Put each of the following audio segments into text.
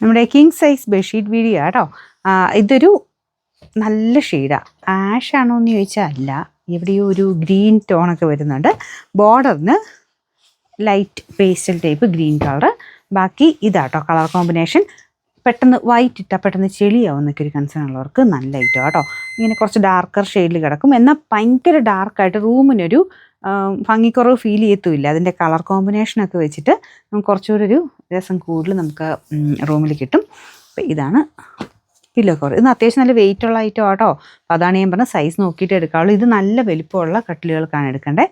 നമ്മുടെ king size bedsheet video കേട്ടോ. ഇതൊരു നല്ല ഷെയ്ഡാണ്. ആഷ് ആണോ എന്ന് ചോദിച്ചാൽ അല്ല, എവിടെയോ ഒരു ഗ്രീൻ ടോണൊക്കെ വരുന്നുണ്ട്. ബോർഡറിന് light pastel type green colour. ബാക്കി ഇതാട്ടോ കളർ കോമ്പിനേഷൻ. പെട്ടെന്ന് വൈറ്റ് ഇട്ടാൽ പെട്ടെന്ന് ചെളിയാവും എന്നൊക്കെ ഒരു കൺസേൺ ഉള്ളവർക്ക് നല്ല ഐറ്റം കേട്ടോ. ഇങ്ങനെ കുറച്ച് ഡാർക്കർ ഷെയ്ഡിൽ കിടക്കും, എന്നാൽ ഭയങ്കര ഡാർക്കായിട്ട് റൂമിനൊരു ഭംഗിക്കുറവ് ഫീൽ ചെയ്യത്തുമില്ല. അതിൻ്റെ കളർ കോമ്പിനേഷനൊക്കെ വെച്ചിട്ട് നമുക്ക് കുറച്ചുകൂടി ഒരു രസം കൂടുതൽ നമുക്ക് റൂമിൽ കിട്ടും. അപ്പോൾ ഇതാണ് പില്ലോ കവർ. ഇത് അത്യാവശ്യം നല്ല വെയിറ്റ് ഉള്ള ഐറ്റം ആട്ടോ. അപ്പോൾ അതാണ് ഞാൻ പറഞ്ഞത്, സൈസ് നോക്കിയിട്ട് എടുക്കാവുള്ളൂ. ഇത് നല്ല വലിപ്പമുള്ള കട്ടിലുകൾക്കാണ് എടുക്കേണ്ടത്.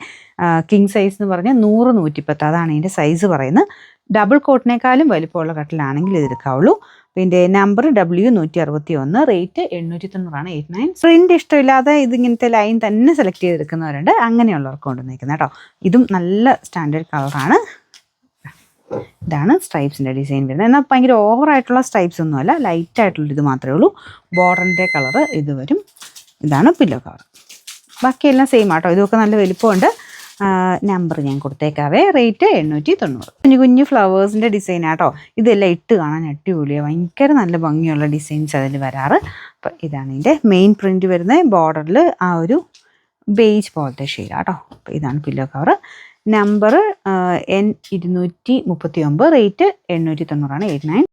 കിങ് സൈസ് എന്ന് പറഞ്ഞാൽ 100-110, അതാണ് ഇതിൻ്റെ സൈസ് പറയുന്നത്. ഡബിൾ കോട്ടിനേക്കാളും വലിപ്പമുള്ള കട്ടിലാണെങ്കിൽ ഇത് എടുക്കാവുള്ളൂ. പിന്നെ നമ്പർ W161, റേറ്റ് 890, 89. പ്രിൻ്റ് ഇഷ്ടമില്ലാതെ ഇതിങ്ങനത്തെ ലൈൻ തന്നെ സെലക്ട് ചെയ്തെടുക്കുന്നവരുണ്ട്, അങ്ങനെയുള്ളവർക്ക് കൊണ്ടുവന്നിരിക്കുന്നത് കേട്ടോ. ഇതും നല്ല സ്റ്റാൻഡേർഡ് കളറാണ്. ഇതാണ് സ്ട്രൈപ്സിൻ്റെ ഡിസൈൻ വരുന്നത്. എന്നാൽ ഭയങ്കര ഓവറായിട്ടുള്ള സ്ട്രൈപ്സ് ഒന്നുമല്ല, ലൈറ്റായിട്ടുള്ള ഇത് മാത്രമേ ഉള്ളൂ. ബോർഡറിൻ്റെ കളറ് ഇത് വരും. ഇതാണ് പില്ലോ കവർ. ബാക്കിയെല്ലാം സെയിം ആട്ടോ. ഇതൊക്കെ നല്ല വലിപ്പമുണ്ട്. നമ്പർ ഞാൻ കൊടുത്തേക്കാവേ. റേറ്റ് 890. കുഞ്ഞു കുഞ്ഞു ഫ്ലവേഴ്സിൻ്റെ ഡിസൈൻ ആട്ടോ. ഇതെല്ലാം ഇട്ട് കാണാൻ അടിപൊളിയാണ്, ഭയങ്കര നല്ല ഭംഗിയുള്ള ഡിസൈൻസ് അതിൽ വരാറ്. അപ്പം ഇതാണ് ഇതിൻ്റെ മെയിൻ പ്രിൻറ്റ് വരുന്നത്. ബോർഡറിൽ ആ ഒരു ബേജ് പോലത്തെ ഷെയ്ഡ് ആട്ടോ. അപ്പോൾ ഇതാണ് pillow cover. Number N239, rate 890, 89.